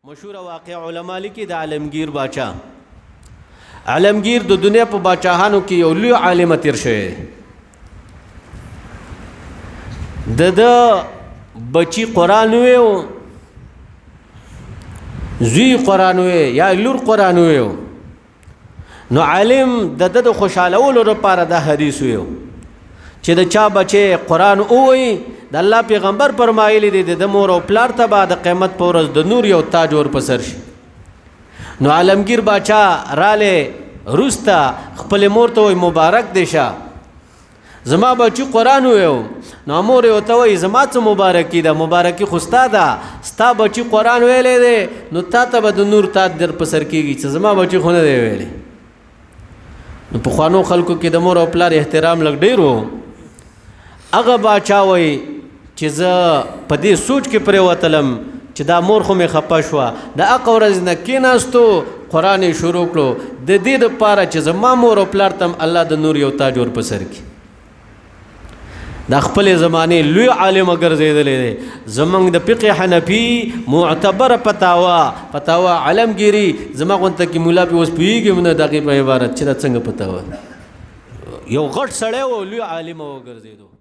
مشهور واقعہ علماء لیکي د عالمگیر بادشاہ. عالمگیر د دنیا په بادشاہانو کې یو لوی عالم تیر شوی. د بچی قرآن ویو، زوی قرآن وی یا لور قرآن ویو، نو عالم د خوشالولو لپاره د حدیث ویو چې د چا بچی قرآن ووی د الله پیغمبر فرمایلی دی د مور او پلار ته به د قیامت په ورځ د نور یو تاج ور په سر شي. نو عالمگیر بادشاہ راله روسته خپل مور ته وی مبارک دی شه زما بچی قرآن ویو. نو مور یې ورته وایي زما څه مبارکي ده، مبارکي خو ستا ده، ستا بچی قرآن ویلی دی نو تا ته به د نور تاج در په سر کېږي چې زما بچی خو نه دی ویلی. نو پخوانو خلکو کې د مور او پلار احترام لږ ډېر و. هغه باچا وایي چې زه په دې سوچ کې پرېوتلم چې دا مور خو مې خفه شوه، د هغه ورځ نه کېناستو قرآن یې شروع کړو د دې دپاره چې زما مور او پلار ته الله د نور یو تاج ور په سر کړي. دا خپل زمانه لوی عالم ګرځیدلی دی. زمونږ د فقه حنفي معتبره فتاوا عالمگیری زما غونته کې مولا پې اوس پوهېږي نه دغې په عبارت چې دا څنګه فتاوا یو غټ سړی و لوی عالم وګرځېدو.